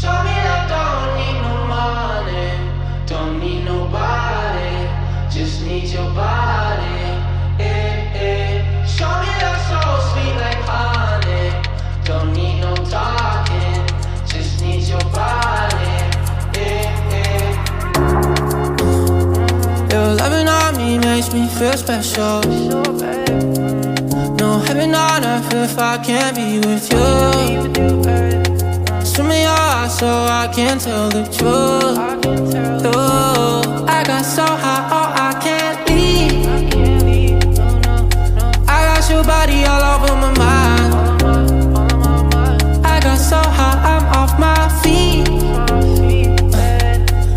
Show me that don't need no money, don't need nobody, just need your body. Show me that soul sweet like honey, don't need no talking, just need your body. Your loving on me makes me feel special. No heaven on earth if I can't be with you. Swim in your eyes so I can tell the truth. Ooh, I got so high, oh I can't leave. I got your body all over my mind. I got so high, I'm off my feet.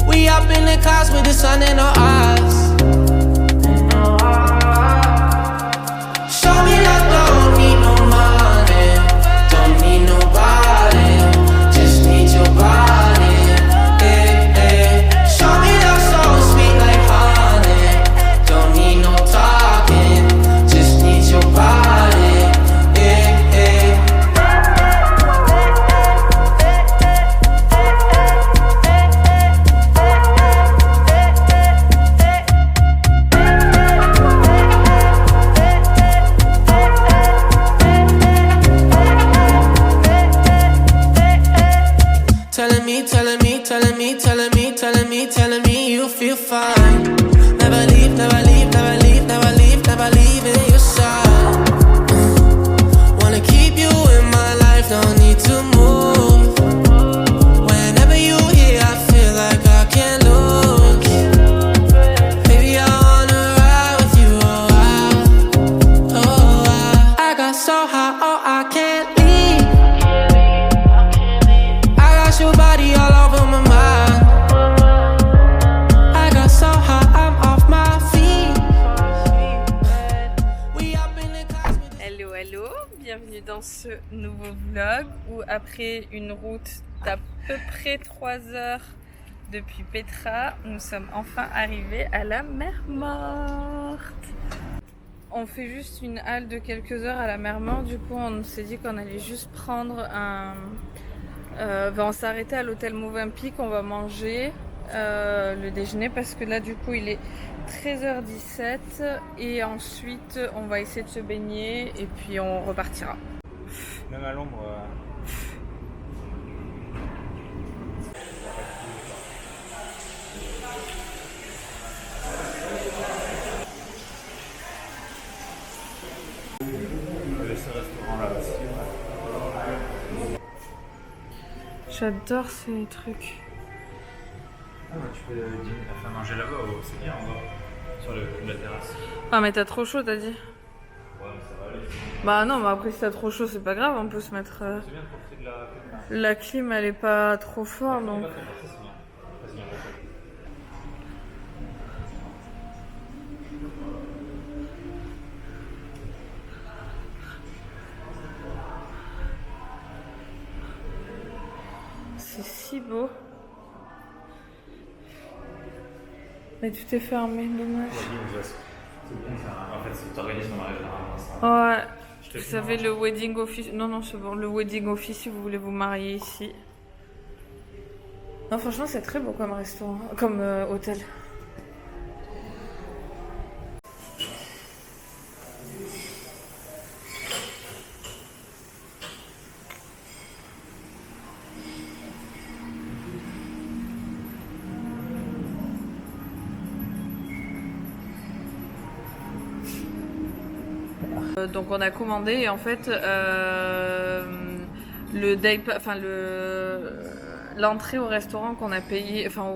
We up in the clouds with the sun in our eyes. Show me that don't need no money, don't need nobody, just need your body. Show me that soul sweet like honey, don't need no talking, just need your body. Telling me you feel fine. Never leave, never leave, never leave, never leave, never leave in your side. Wanna keep you in my life, no need to move. Whenever you here, I feel like I can't lose. Baby, I wanna ride with you, I got so high, oh I can't leave. I got your body all over my mind. Bienvenue dans ce nouveau vlog où après une route d'à peu près 3 heures depuis Petra, nous sommes enfin arrivés à la mer Morte. On fait juste une halte de quelques heures à la mer Morte, du coup on s'est dit qu'on allait juste prendre on s'arrêter à l'hôtel Movimpic, on va manger le déjeuner parce que là du coup il est 13h17 et ensuite on va essayer de se baigner et puis on repartira. Même à l'ombre. Ce restaurant là aussi. J'adore ces trucs. Ah ouais, tu peux dîner, enfin manger là-bas, c'est bien en bas, sur la terrasse. Ah mais t'as trop chaud t'as dit? Ouais mais ça va aller. Bah non mais après si t'as trop chaud c'est pas grave, on peut se mettre... C'est bien de profiter de la... La clim elle est pas trop forte donc... Ça c'est bien. Ça c'est bien. C'est si beau. Mais tout est fermé, dommage. En fait, c'est organisé dans mariage. Ouais. Vous savez le wedding office. Non, non, c'est bon. Le wedding office si vous voulez vous marier ici. Non, franchement, c'est très beau comme restaurant. Comme hôtel. Donc on a commandé et en fait l'entrée au restaurant qu'on a payé, enfin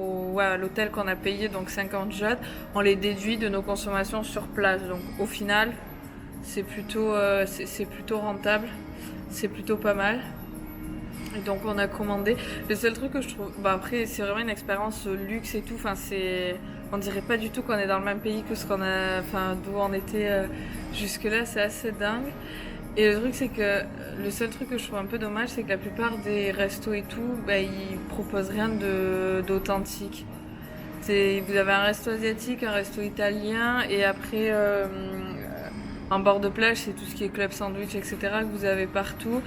à l'hôtel qu'on a payé, donc 50 jeunes, on les déduit de nos consommations sur place. Donc au final c'est plutôt rentable, c'est plutôt pas mal. Et donc on a commandé. Le seul truc que je trouve, après c'est vraiment une expérience luxe et tout. Enfin on dirait pas du tout qu'on est dans le même pays que d'où on était jusque là. C'est assez dingue. Et le truc c'est que le seul truc que je trouve un peu dommage, c'est que la plupart des restos et tout, ils proposent rien d'authentique. Vous avez un resto asiatique, un resto italien et après en bord de plage c'est tout ce qui est club sandwich etc. que vous avez partout.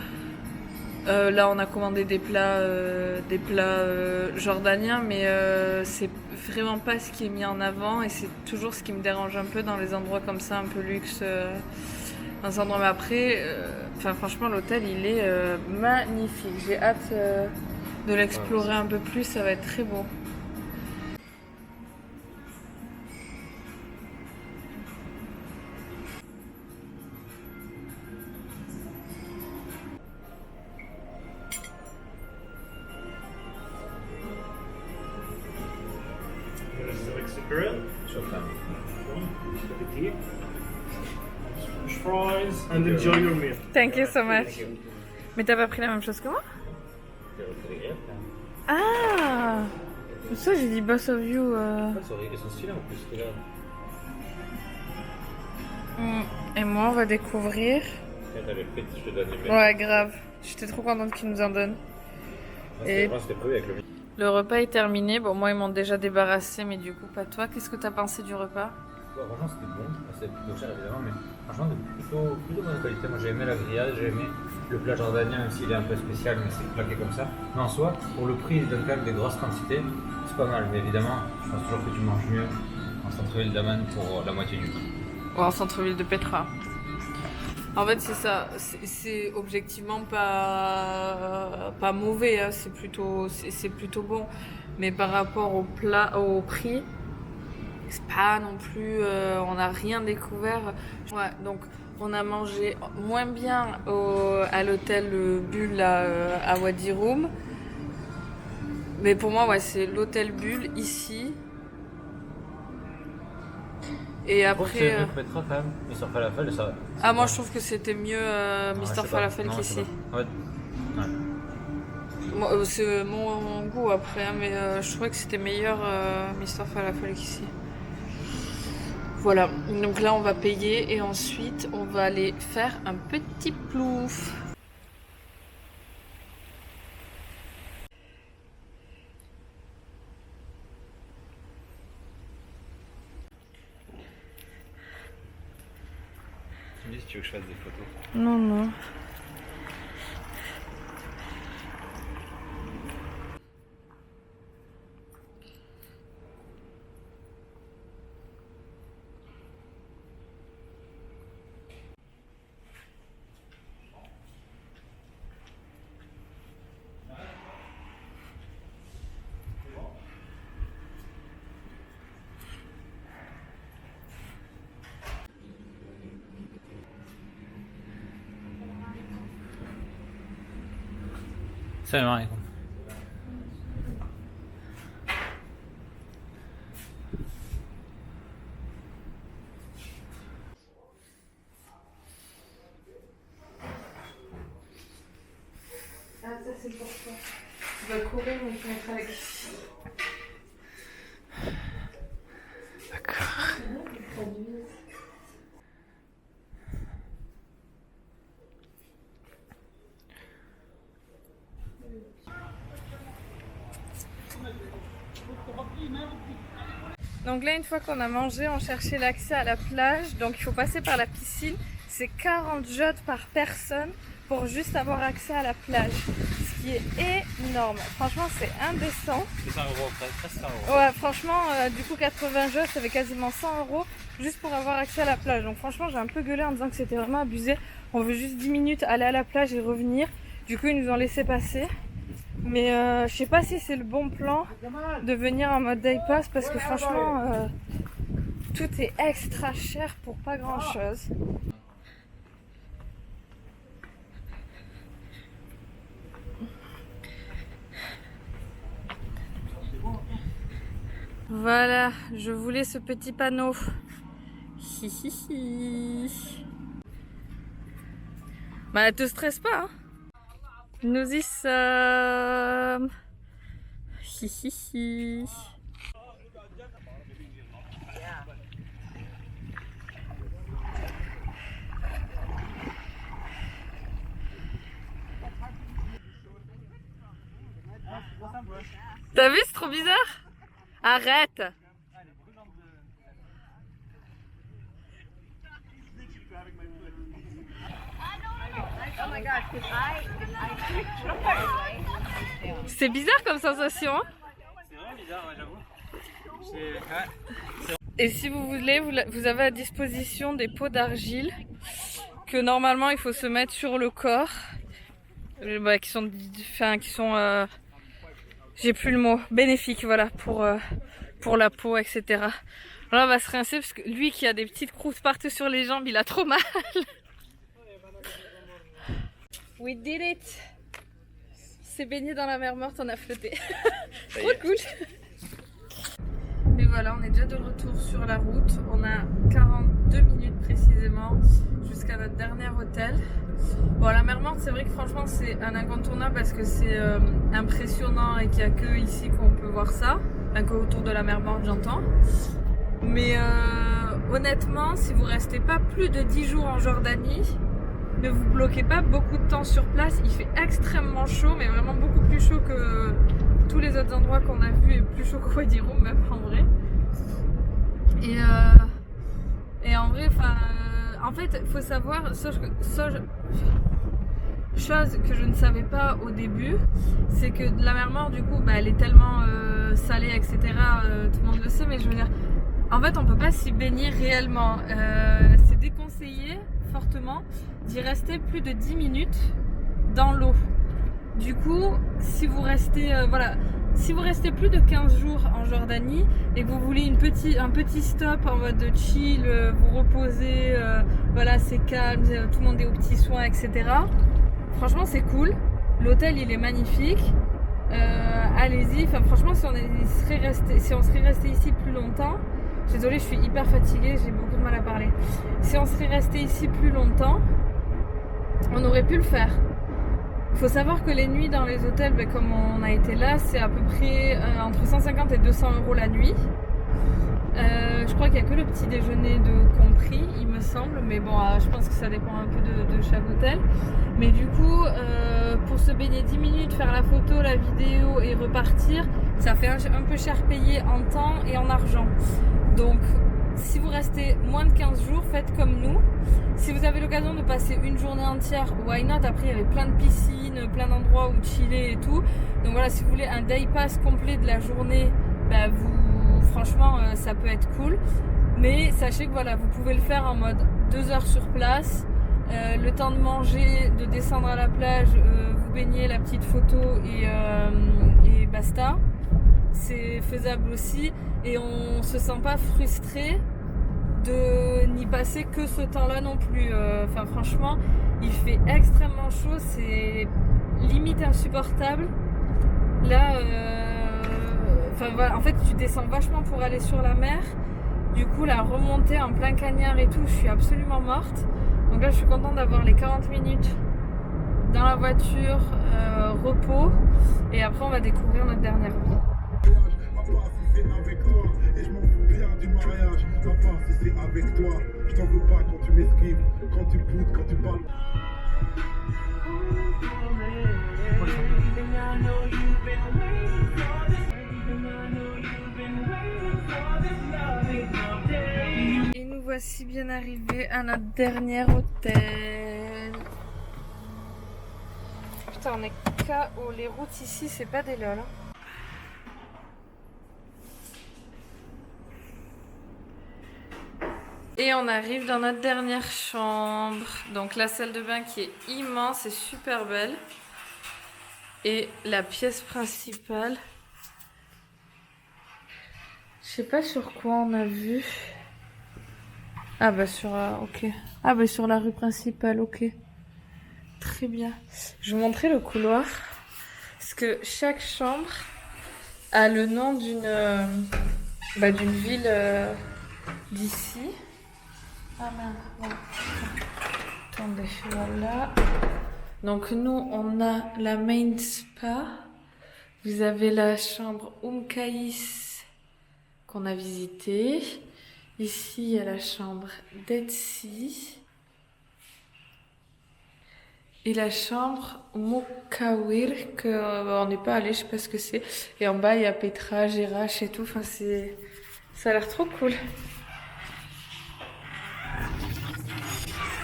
Là, on a commandé des plats jordaniens, mais c'est vraiment pas ce qui est mis en avant et c'est toujours ce qui me dérange un peu dans les endroits comme ça, un peu luxe. Dans un endroit, mais après, franchement, l'hôtel il est magnifique. J'ai hâte de l'explorer un peu plus, ça va être très beau. Fries and enjoy your meal. Thank you so much. Mais t'as pas pris la même chose que moi? Ah! Ça, j'ai dit Boss of You. Ils sont stylés en plus. Et moi, on va découvrir. Je te donne les Ouais, grave. J'étais trop contente qu'ils nous en donnent. Et c'était prévu avec le repas est terminé. Bon, moi, ils m'ont déjà débarrassé, mais du coup, pas toi. Qu'est-ce que t'as pensé du repas? Franchement, c'était bon. C'était plutôt cher évidemment, mais franchement, plutôt bonne qualité. Moi, j'ai aimé la grillade, j'ai aimé le plat jordanien, même s'il est un peu spécial, mais c'est plaqué comme ça. Mais en soi, pour le prix, ils donnent quand même des grosses quantités. C'est pas mal, mais évidemment, je pense toujours que tu manges mieux en centre-ville d'Amman pour la moitié du prix. Ou en centre-ville de Petra. En fait, c'est ça. C'est objectivement pas mauvais. Hein. C'est plutôt bon. Mais par rapport au prix, c'est pas non plus. On n'a rien découvert. Ouais, donc on a mangé moins bien à l'hôtel Bulle à Wadi Rum. Mais pour moi, ouais, c'est l'hôtel Bulle ici. Et après. C'est mieux que Petra quand même, Mr Falafel, ça. Ah, moi je trouve que c'était mieux Mr Falafel qu'ici. Ouais. C'est mon goût après, hein, mais je trouvais que c'était meilleur Mr Falafel qu'ici. Voilà, donc là on va payer et ensuite on va aller faire un petit plouf. Tu me dis si tu veux que je fasse des photos. Non, non. Salam alaikum. Ah, ça c'est pour toi. Tu vas courir, mais tu mettras avec. D'accord. Donc là, une fois qu'on a mangé, on cherchait l'accès à la plage. Donc il faut passer par la piscine. C'est 40 jottes par personne pour juste avoir accès à la plage. Ce qui est énorme. Franchement, c'est indécent. C'est 100 euros, presque 100 euros. Ouais, franchement, du coup, 80 jottes, ça fait quasiment 100 € juste pour avoir accès à la plage. Donc franchement, j'ai un peu gueulé en disant que c'était vraiment abusé. On veut juste 10 minutes aller à la plage et revenir. Du coup, ils nous ont laissé passer. Mais je sais pas si c'est le bon plan de venir en mode day pass parce que franchement, tout est extra cher pour pas grand chose. Voilà, je voulais ce petit panneau. Hihihi. Bah, te stresse pas, hein. Nous y sommes. Hihihi. T'as vu, c'est trop bizarre. Arrête. C'est bizarre comme sensation, hein? C'est vraiment bizarre, ouais, j'avoue. Et si vous voulez, vous avez à disposition des pots d'argile que normalement il faut se mettre sur le corps, qui sont j'ai plus le mot, bénéfiques, voilà, pour la peau, etc. Là, on va se rincer parce que lui qui a des petites croûtes partout sur les jambes, il a trop mal. We did it! C'est baigné dans la mer morte, on a flotté. Trop cool! Et voilà, on est déjà de retour sur la route. On a 42 minutes précisément jusqu'à notre dernier hôtel. Bon, la mer morte, c'est vrai que franchement, c'est un incontournable parce que c'est impressionnant et qu'il n'y a que ici qu'on peut voir ça. Enfin, qu'autour de la mer morte, j'entends. Mais honnêtement, si vous restez pas plus de 10 jours en Jordanie, ne vous bloquez pas beaucoup de temps sur place. Il fait extrêmement chaud, mais vraiment beaucoup plus chaud que tous les autres endroits qu'on a vus et plus chaud qu'au Wadi Rum, même en vrai. Et en vrai, en fait, il faut savoir, chose que je ne savais pas au début, c'est que la mer Morte, du coup, elle est tellement salée, etc. Tout le monde le sait, mais je veux dire, en fait, on peut pas s'y baigner réellement. C'est déconseillé fortement d'y rester plus de 10 minutes dans l'eau. Du coup, si vous restez, si vous restez plus de 15 jours en Jordanie et que vous voulez un petit stop en mode chill, vous reposer, voilà, c'est calme, tout le monde est aux petits soins, etc. Franchement, c'est cool. L'hôtel, il est magnifique. Allez-y. Enfin, franchement, si on serait resté ici plus longtemps, désolée, je suis hyper fatiguée, j'ai beaucoup de mal à parler. Si on serait resté ici plus longtemps, on aurait pu le faire. Il faut savoir que les nuits dans les hôtels, comme on a été là, c'est à peu près entre 150 et 200 € la nuit. Je crois qu'il n'y a que le petit déjeuner de compris, il me semble, mais bon, je pense que ça dépend un peu de chaque hôtel. Mais du coup, pour se baigner 10 minutes, faire la photo, la vidéo et repartir, ça fait un peu cher payé en temps et en argent. Donc, si vous restez moins de 15 jours, faites comme nous. Si vous avez l'occasion de passer une journée entière, why not? Après, il y avait plein de piscines, plein d'endroits où chiller et tout. Donc voilà, si vous voulez un day pass complet de la journée, franchement, ça peut être cool. Mais sachez que voilà, vous pouvez le faire en mode 2 heures sur place. Le temps de manger, de descendre à la plage, vous baigner, la petite photo et basta. C'est faisable aussi et on se sent pas frustré de n'y passer que ce temps-là non plus. Enfin, franchement, il fait extrêmement chaud, c'est limite insupportable. Là, voilà, en fait, tu descends vachement pour aller sur la mer. Du coup, la remontée en plein cagnard et tout, je suis absolument morte. Donc là, je suis contente d'avoir les 40 minutes dans la voiture, repos, et après, on va découvrir notre dernière vie. Papa, si c'est avec toi, et je m'en fous bien du mariage. Papa, si c'est avec toi, je t'en veux pas quand tu m'esquives, quand tu poutes, quand tu parles. Et nous voici bien arrivés à notre dernier hôtel. Putain, on est KO. Les routes ici, c'est pas des lol. Et on arrive dans notre dernière chambre. Donc la salle de bain qui est immense et super belle. Et la pièce principale. Je sais pas sur quoi on a vu. Ah bah sur ok. Ah bah sur la rue principale, ok. Très bien. Je vais vous montrer le couloir. Parce que chaque chambre a le nom d'une ville d'ici. Ah merde, voilà. Attendez, voilà. Donc nous, on a la main spa. Vous avez la chambre Kaïs qu'on a visitée. Ici, il y a la chambre d'Etsi. Et la chambre Moukawir, on n'est pas allé, je sais pas ce que c'est. Et en bas, il y a Petra, Gérach et tout. Enfin, ça a l'air trop cool.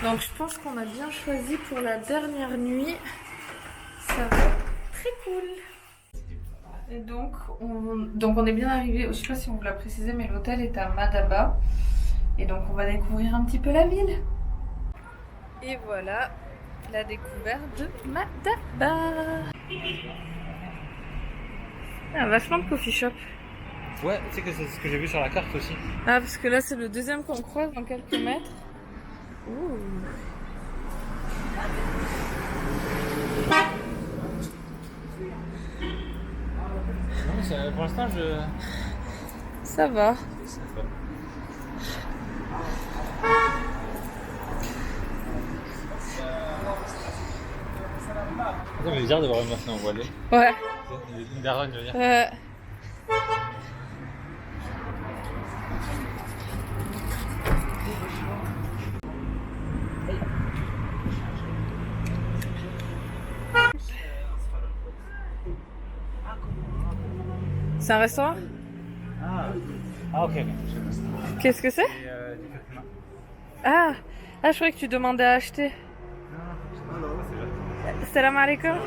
Donc je pense qu'on a bien choisi pour la dernière nuit. Ça va être très cool. Et donc on est bien arrivé. Je sais pas si on vous l'a précisé, mais l'hôtel est à Madaba. Et donc on va découvrir un petit peu la ville. Et voilà la découverte de Madaba. Ah, vachement de coffee shop. Ouais, tu sais que c'est ce que j'ai vu sur la carte aussi. Ah, parce que là c'est le deuxième qu'on croise dans quelques mètres. Ouh. Non, pour l'instant, Ça va. C'est bizarre de voir une personne voilée. Ouais. Une daronne, je veux dire. C'est un restaurant? Ah, ok. Qu'est-ce que c'est? Ah, je croyais que tu demandais à acheter. Salam alaikum.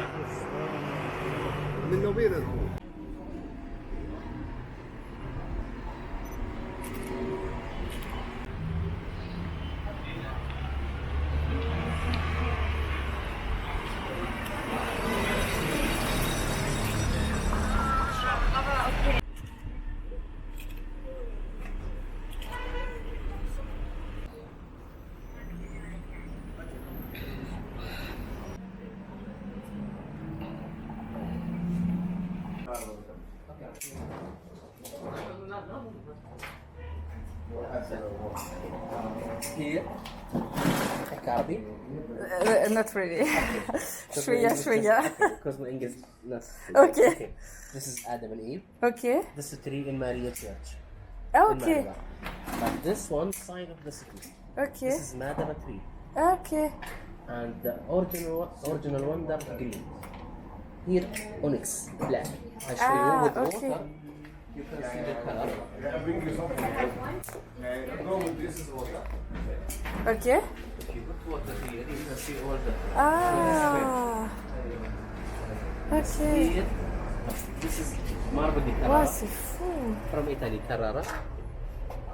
Here, Kabi. Not really. شوية. Because my English not. Okay. This is Adam and Eve. Okay. This is tree in Maria Church. in Okay. Malabar. But this one sign of the city. Okay. This is Madaba tree, Okay. and the original one dark green. Here onyx black. I show you with okay. water. You can see the color. Okay. If you put water here, you can see all the. Ah. Okay. Here, this is marble di Wow, Carrara c'est fou. from Italy, Carrara,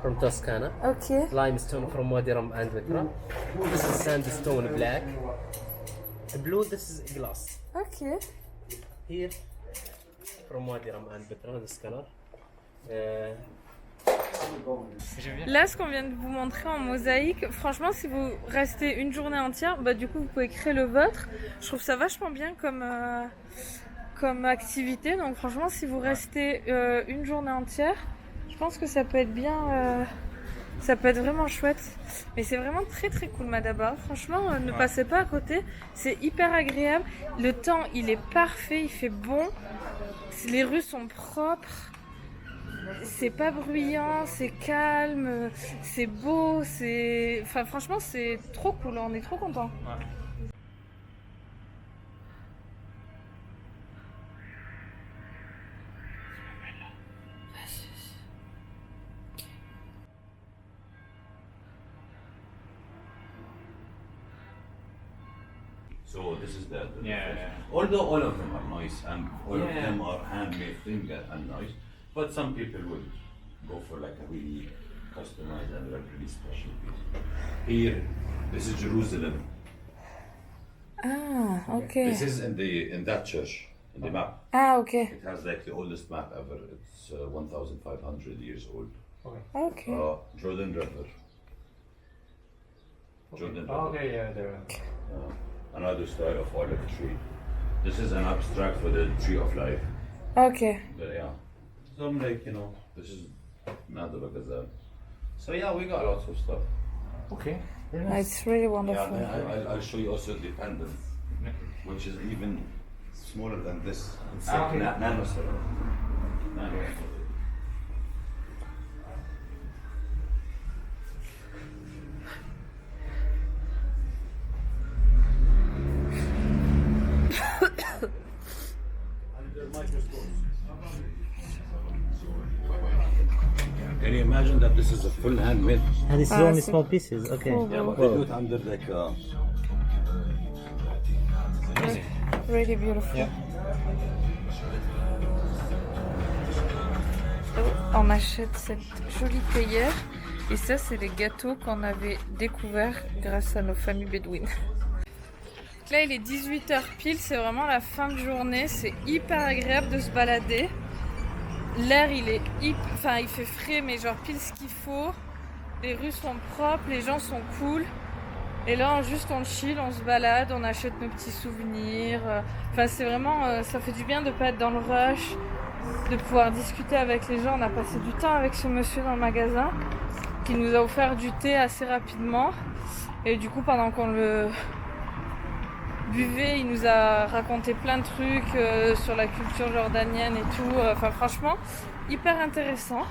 from Toscana. Okay. Limestone from Wadi Rum and Vitra. This is sandstone black. The blue, this is glass. Okay. Here, from Wadi Rum and Vitra, this color. Là, ce qu'on vient de vous montrer en mosaïque, franchement, si vous restez une journée entière, bah du coup, vous pouvez créer le vôtre. Je trouve ça vachement bien comme activité. Donc, franchement, si vous restez une journée entière, je pense que ça peut être bien. Ça peut être vraiment chouette. Mais c'est vraiment très très cool, Madaba. Franchement, ne passez pas à côté. C'est hyper agréable. Le temps, il est parfait. Il fait bon. Les rues sont propres. C'est pas bruyant, c'est calme, c'est beau, c'est... Enfin, franchement, c'est trop cool. On est trop contents. So this is the Yeah. Although all of them are nice and all of Yeah. them are handmade things and nice, but some people will go for like a really customized and like really special piece. Here, this is Jerusalem. Ah, ok. This is in that church in the map. Ah, ok. It has like the oldest map ever. It's 1,500 years old. Ok. Jordan River. Jordan River. Okay, yeah, there. Another style of olive tree. This is an abstract for the tree of life. Ok. But yeah. Some like, this is Madaba Ghazal. So yeah, we got lots of stuff. Okay. It's really Yeah, wonderful. then I'll show you also the pendant, which is even smaller than this. It's like Okay. nano scale. Nano scale. Can you imagine that this is a full handmade? And this is Ah, only so- small pieces. Okay. Cool. Yeah, but they do it under like Really beautiful. Yeah. On achète cette jolie théière et ça c'est les gâteaux qu'on avait découverts grâce à nos familles bédouines. Donc là il est 18h pile, c'est vraiment la fin de journée, c'est hyper agréable de se balader. L'air il est il fait frais mais genre pile ce qu'il faut. Les rues sont propres, les gens sont cool. Et là on chill, on se balade, on achète nos petits souvenirs. Enfin c'est vraiment, ça fait du bien de pas être dans le rush, de pouvoir discuter avec les gens. On a passé du temps avec ce monsieur dans le magasin qui nous a offert du thé assez rapidement. Et du coup pendant qu'on le buvait, il nous a raconté plein de trucs sur la culture jordanienne et tout. Enfin franchement, hyper intéressant.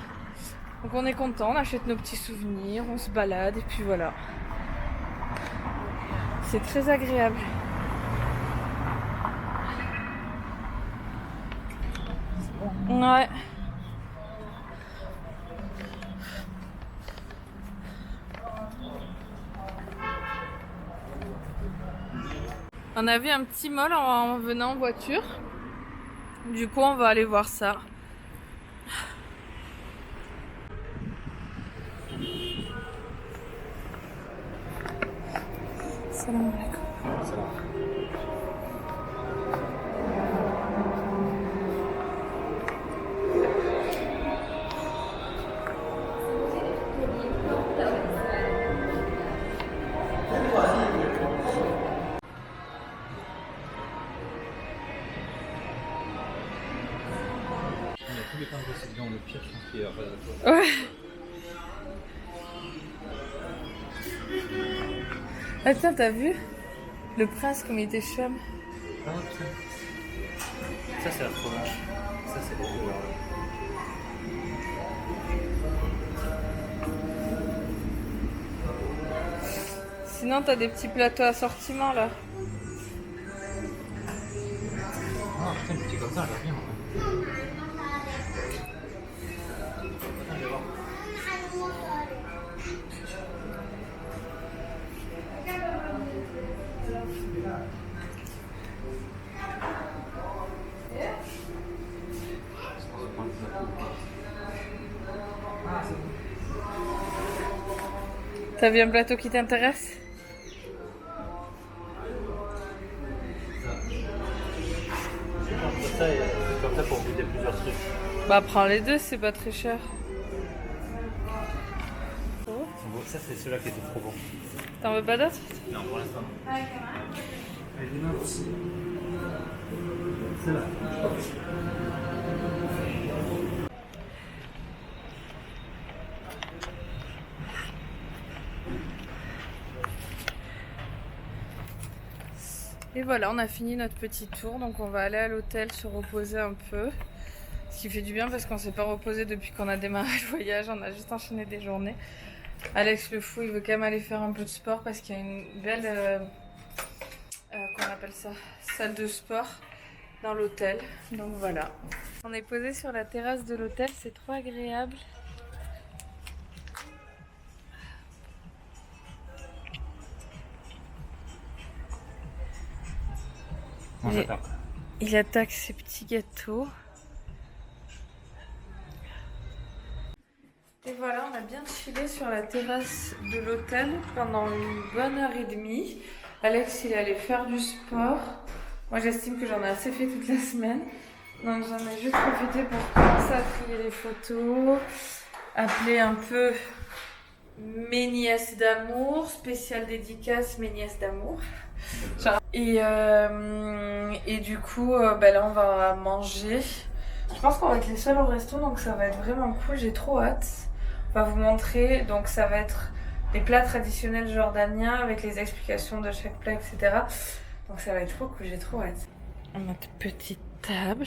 Donc on est content, on achète nos petits souvenirs, on se balade et puis voilà. C'est très agréable. Ouais. On a vu un petit mall en venant en voiture. Du coup, on va aller voir ça. Salam alaikum. Il y a tous les points de possible dans le pire, je pense qu'il y a pas de Ouais. Attends, t'as vu le prince comme il était chum? Ah, putain. Ça, c'est la fromage. Ça, c'est le beurre. Sinon, t'as des petits plateaux assortiments là. Ah, putain, le petit comme ça, j'aime bien. Attends, je vais voir. T'as vu un plateau qui t'intéresse? Ça, c'est comme ça pour goûter plusieurs trucs. Bah prends les deux, c'est pas très cher. Ça, c'est celui-là qui était trop bon. T'en veux pas d'autres? Non, pour l'instant. Et voilà, on a fini notre petit tour, donc on va aller à l'hôtel se reposer un peu. Ce qui fait du bien parce qu'on s'est pas reposé depuis qu'on a démarré le voyage, on a juste enchaîné des journées. Alex le fou, il veut quand même aller faire un peu de sport parce qu'il y a une belle qu'on appelle ça, salle de sport dans l'hôtel. Donc voilà. On est posé sur la terrasse de l'hôtel, c'est trop agréable. On s'attaque. Il attaque ses petits gâteaux. Et voilà, on a bien chillé sur la terrasse de l'hôtel pendant une bonne heure et demie. Alex, il est allé faire du sport. Moi, j'estime que j'en ai assez fait toute la semaine. Donc, j'en ai juste profité pour commencer à trier les photos, appeler un peu mes nièces d'amour, spéciale dédicace mes nièces d'amour. Et du coup, là, on va manger. Je pense qu'on va être les seuls au resto, donc ça va être vraiment cool. J'ai trop hâte. On va vous montrer. Donc, ça va être les plats traditionnels jordaniens avec les explications de chaque plat, etc. Donc, ça va être trop cool. J'ai trop hâte. Notre petite table.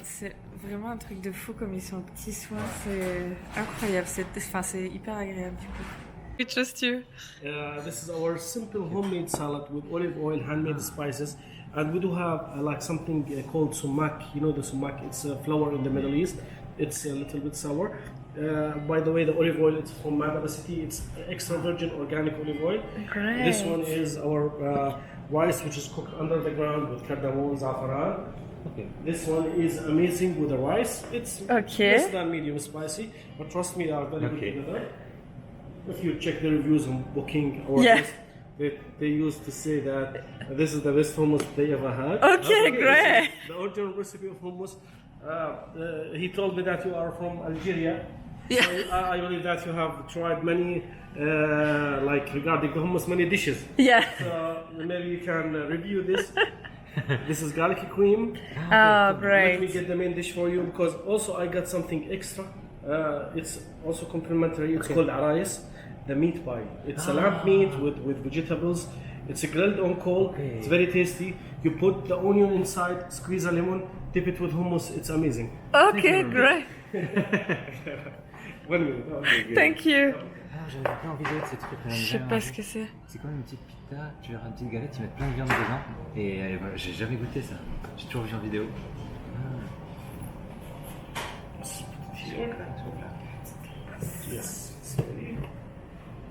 C'est vraiment un truc de fou comme ils sont petits soins. C'est incroyable. C'est hyper agréable du coup. We trust you. This is our simple homemade salad with olive oil, handmade spices, and we do have like something called sumac. You know the sumac? It's a flour in the Middle East. It's a little bit sour. By the way, the olive oil it's from Madaba City. It's extra virgin organic olive oil. Great. This one is our rice, which is cooked under the ground with cardamom, za'afaran. Okay. This one is amazing with the rice. It's Okay. less than medium spicy, but trust me, they are very Okay. good together. If you check the reviews on Booking or Yeah. they used to say that this is the best hummus they ever had. Okay, great. The original recipe of hummus. He told me that you are from Algeria. Yeah. So I believe that you have tried many, like regarding the hummus, many dishes. Yeah. So maybe you can review this. This is garlic cream. Oh, Let me great. get the main dish for you because also I got something extra. It's also complimentary. It's called arayes, the meat pie. It's a lamb meat with vegetables. It's a grilled on coal. It's very tasty. You put the onion inside, squeeze a lemon, dip it with hummus. It's amazing. Okay, great. 1 minute. Okay, Thank you. Ah, j'avais vu en vidéo de ces trucs. Je sais pas ce que c'est. C'est comme une petite pita, tu as une petite galette, tu mets plein de viande dedans. Et voilà, j'ai jamais goûté ça. J'ai toujours vu en vidéo. Yes.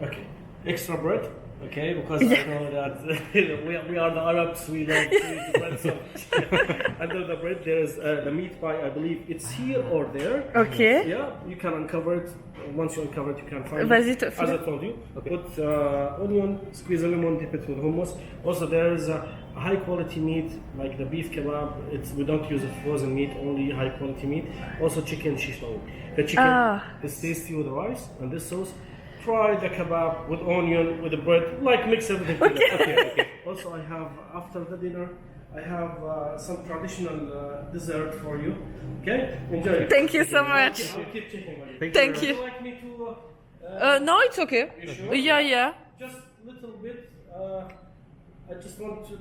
Okay. Extra bread. Okay, because I know that we are the Arabs. We love to eat bread. So under the bread there is the meat pie. I believe it's here or there. Okay. Yeah, you can uncover it. Once you uncover it, you can find Vas-y, it. As I told you, put onion, squeeze a lemon, dip it with hummus. Also, there is a high quality meat like the beef kebab. We don't use a frozen meat, only high quality meat. Also, chicken shish kebab. The chicken is tasty with the rice and this sauce. Try the kebab with onion, with the bread, like mix everything together. Okay. Also, I have after the dinner. I have some traditional dessert for you. Okay, enjoy it. Thank you so much. I'll keep checking on you. Thank Would you you. like me to? No, it's okay. You sure? Yeah. Just a little bit. I just want to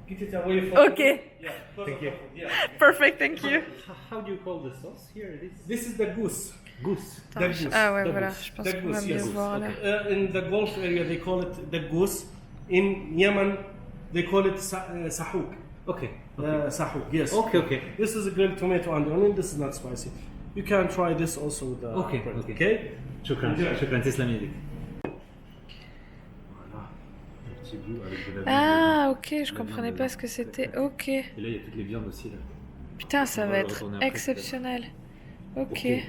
get it away from. Okay. Yeah. Thank you. Yeah. Perfect, thank you. How do you call the sauce here? It is This is the goose. goose. The goose. Ah ouais, The voilà, goose. je pense The qu'on va goose, mieux yes. voir là. In the Gulf area, they call it the goose. In Yemen, they call it sahouk. Okay. Sahouk, yes. Okay. This is a grilled tomato and onion. This is not spicy. You can try this also with the Okay, bread. okay. Okay? Shukran. Enjoy. Shukran, تسلم يدك. Voilà. Un petit bout avec de la viande. Ah, ok, je comprenais pas ce que c'était. Ok. Et là, il y a toutes les viandes aussi. Là. Putain, ça On va va le être retourner après, exceptionnel. Ok. Ok.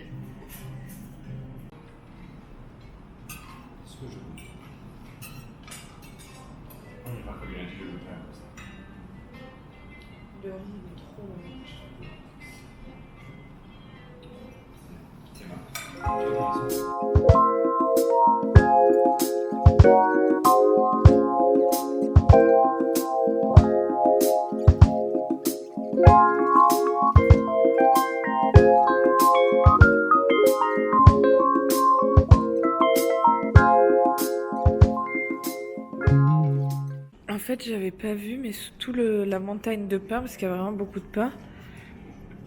En fait, j'avais pas vu, mais sous tout la montagne de pain, parce qu'il y a vraiment beaucoup de pain,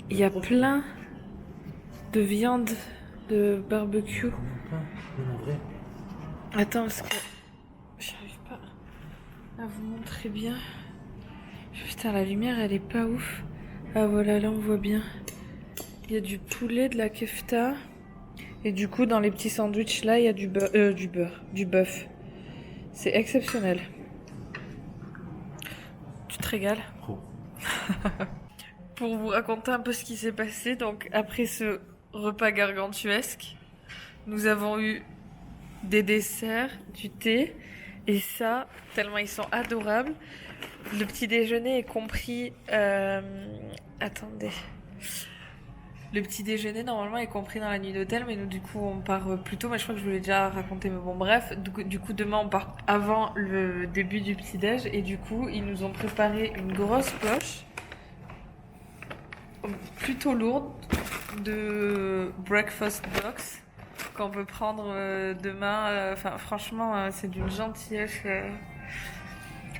il y a plein de viande de barbecue. Attends, parce que j'arrive pas à vous montrer bien. Putain, la lumière, elle est pas ouf. Ah voilà, là on voit bien. Il y a du poulet, de la kefta. Et du coup, dans les petits sandwichs, là, il y a du bœuf. C'est exceptionnel. Tu te régales? Trop. Pour vous raconter un peu ce qui s'est passé, donc après ce repas gargantuesque, nous avons eu des desserts, du thé, et ça, tellement ils sont adorables. Le petit déjeuner est compris... attendez. Le petit déjeuner, normalement, est compris dans la nuit d'hôtel, mais nous, du coup, on part plus tôt. Mais je crois que je vous l'ai déjà raconté, mais bon, bref. Du coup, demain, on part avant le début du petit-déj. Et du coup, ils nous ont préparé une grosse poche, plutôt lourde, de breakfast box, qu'on peut prendre demain. Enfin, franchement, c'est d'une gentillesse.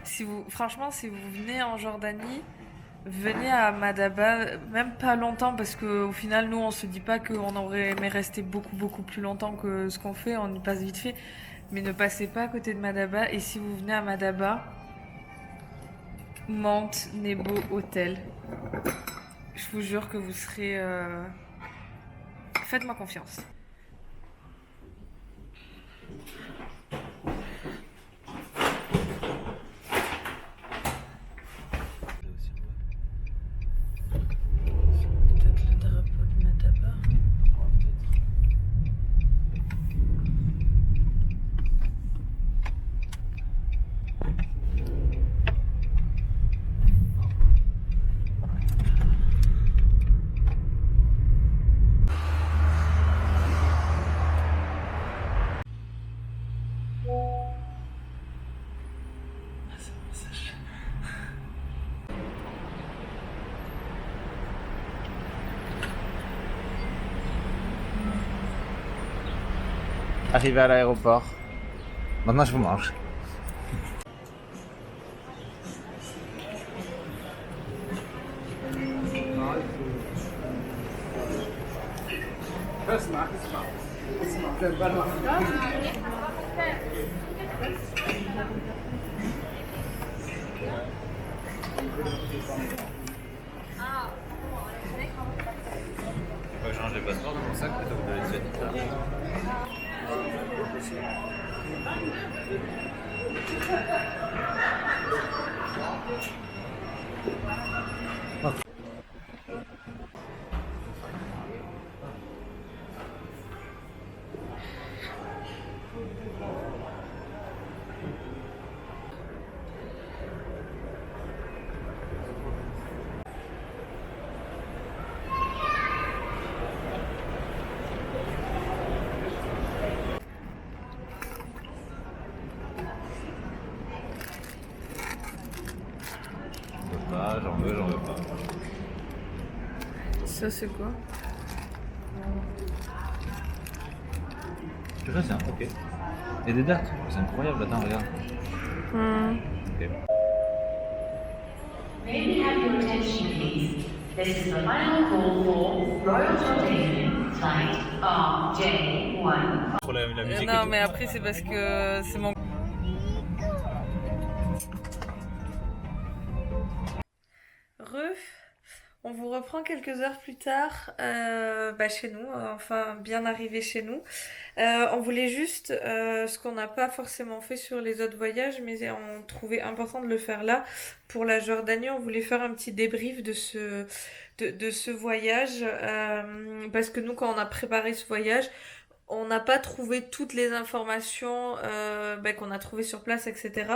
Si vous venez en Jordanie, venez à Madaba, même pas longtemps, parce qu'au final, nous, on se dit pas qu'on aurait aimé rester beaucoup plus longtemps que ce qu'on fait, on y passe vite fait. Mais ne passez pas à côté de Madaba, et si vous venez à Madaba, Mount Nebo Hotel. Je vous jure que vous serez... Faites-moi confiance. Peut-être le drapeau de Madaba. Arrivé à l'aéroport. Maintenant, je vous mange. Je change les passeports dans mon sac plutôt que de les laisser. J'en veux pas. Ça, c'est quoi? Je sais, c'est un ok. Et des dates, c'est incroyable, attends, regarde. Ok. May we have your attention, please? This is the final call for Royal Jordanian Flight RJ1. Pour la musique et Non, tout. mais après, c'est parce que c'est mon... On vous reprend quelques heures plus tard chez nous, enfin bien arrivé chez nous. On voulait juste, ce qu'on n'a pas forcément fait sur les autres voyages, mais on trouvait important de le faire là. Pour la Jordanie, on voulait faire un petit débrief de ce voyage, parce que nous, quand on a préparé ce voyage, on n'a pas trouvé toutes les informations qu'on a trouvées sur place, etc.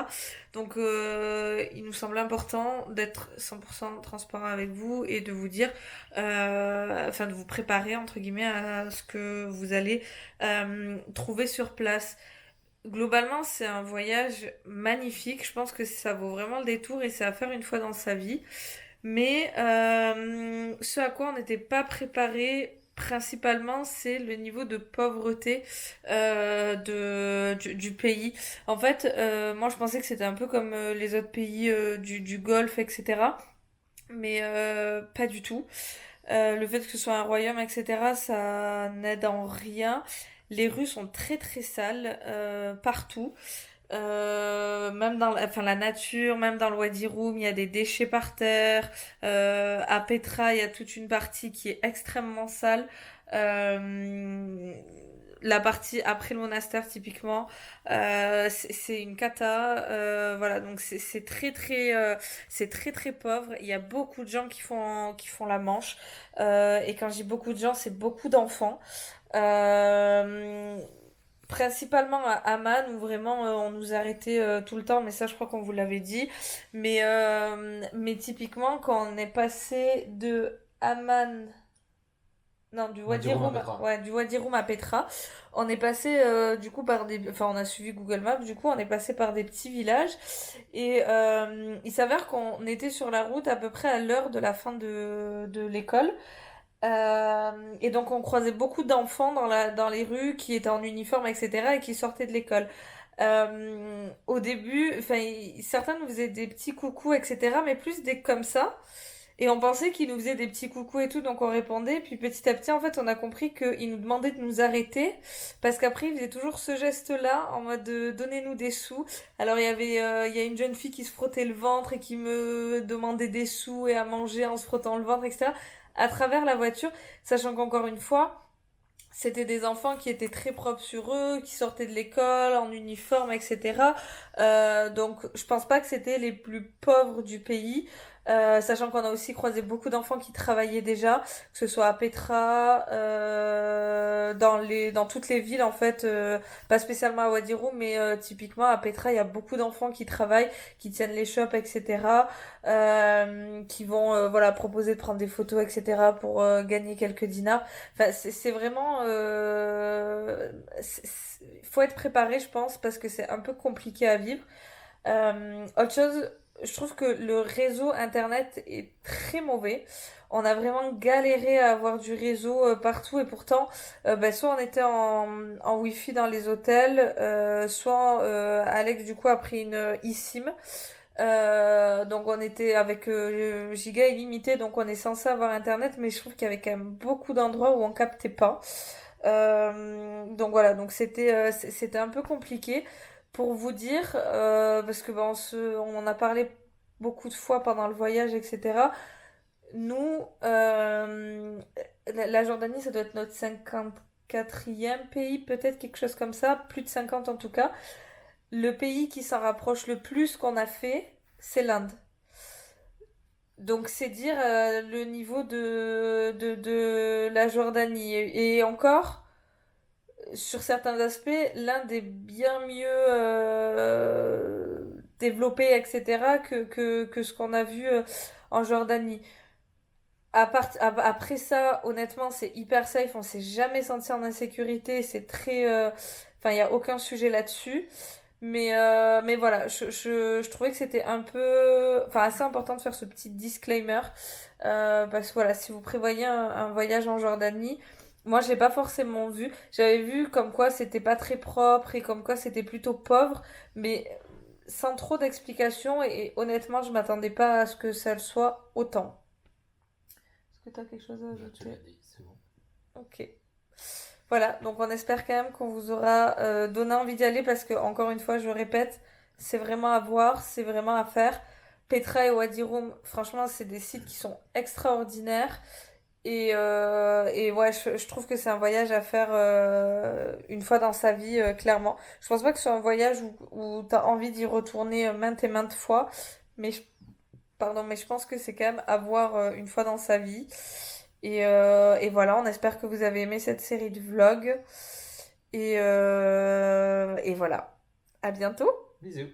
Donc il nous semble important d'être 100% transparent avec vous et de vous dire, de vous préparer entre guillemets à ce que vous allez trouver sur place. Globalement, c'est un voyage magnifique. Je pense que ça vaut vraiment le détour et c'est à faire une fois dans sa vie. Mais ce à quoi on n'était pas préparé principalement, c'est le niveau de pauvreté du pays. En fait, moi je pensais que c'était un peu comme les autres pays du Golfe, etc. Mais pas du tout. Le fait que ce soit un royaume, etc., ça n'aide en rien. Les rues sont très très sales partout. Même dans la nature, même dans le Wadi Rum, il y a des déchets par terre. À Petra, il y a toute une partie qui est extrêmement sale. La partie après le monastère, typiquement, c'est une cata. Voilà, donc c'est très très pauvre. Il y a beaucoup de gens qui font la manche. Et quand je dis beaucoup de gens, c'est beaucoup d'enfants. Principalement à Amman où vraiment on nous arrêtait tout le temps, mais ça je crois qu'on vous l'avait dit. Mais typiquement quand on est passé de Amman, non, du Wadi Rum, du Wadi Rum à Petra, on est passé du coup par on a suivi Google Maps, du coup on est passé par des petits villages et il s'avère qu'on était sur la route à peu près à l'heure de la fin de l'école. Et donc on croisait beaucoup d'enfants dans les rues qui étaient en uniforme, etc. et qui sortaient de l'école. Au début, certains nous faisaient des petits coucous, etc. mais plus des comme ça. Et on pensait qu'il nous faisait des petits coucous et tout, donc on répondait. Puis petit à petit, en fait, on a compris qu'il nous demandait de nous arrêter. Parce qu'après, il faisait toujours ce geste-là, en mode donnez-nous des sous. Alors il y a une jeune fille qui se frottait le ventre et qui me demandait des sous et à manger en se frottant le ventre, etc. À travers la voiture, sachant qu'encore une fois, c'était des enfants qui étaient très propres sur eux, qui sortaient de l'école en uniforme, etc. Donc je pense pas que c'était les plus pauvres du pays. Sachant qu'on a aussi croisé beaucoup d'enfants qui travaillaient déjà, que ce soit à Petra, dans toutes les villes en fait, pas spécialement à Wadi Rum, mais typiquement à Petra, il y a beaucoup d'enfants qui travaillent, qui tiennent les shops, etc. Qui vont voilà proposer de prendre des photos, etc. pour gagner quelques dinars. Enfin, c'est vraiment, faut être préparé, je pense, parce que c'est un peu compliqué à vivre. Autre chose, je trouve que le réseau internet est très mauvais. On a vraiment galéré à avoir du réseau partout et pourtant, soit on était en wifi dans les hôtels, soit Alex du coup a pris une eSIM. Donc on était avec giga illimité, donc on est censé avoir internet, mais je trouve qu'il y avait quand même beaucoup d'endroits où on captait pas. Donc voilà, donc c'était un peu compliqué pour vous dire, parce que on en a parlé beaucoup de fois pendant le voyage, etc. Nous, la Jordanie, ça doit être notre 54e pays, peut-être quelque chose comme ça, plus de 50 en tout cas. Le pays qui s'en rapproche le plus qu'on a fait, c'est l'Inde. Donc c'est dire le niveau de la Jordanie. Et encore, sur certains aspects, l'Inde est bien mieux développée, etc., que ce qu'on a vu en Jordanie. Après ça, honnêtement, c'est hyper safe, on s'est jamais senti en insécurité, c'est très... Enfin, il n'y a aucun sujet là-dessus. Mais voilà, je trouvais que c'était un peu... Enfin, assez important de faire ce petit disclaimer. Parce que voilà, si vous prévoyez un voyage en Jordanie, moi, je l'ai pas forcément vu. J'avais vu comme quoi c'était pas très propre et comme quoi c'était plutôt pauvre, mais sans trop d'explications. Et honnêtement, je m'attendais pas à ce que ça le soit autant. Est-ce que tu as quelque chose à ajouter? C'est bon. Ok. Voilà, donc on espère quand même qu'on vous aura donné envie d'y aller parce que, encore une fois, je répète, c'est vraiment à voir, c'est vraiment à faire. Petra et Wadi Rum, franchement, c'est des sites qui sont extraordinaires. Et ouais, je trouve que c'est un voyage à faire une fois dans sa vie, clairement. Je pense pas que ce soit un voyage où t'as envie d'y retourner maintes et maintes fois, mais mais je pense que c'est quand même à voir une fois dans sa vie. Et voilà, on espère que vous avez aimé cette série de vlogs. Et voilà. À bientôt! Bisous.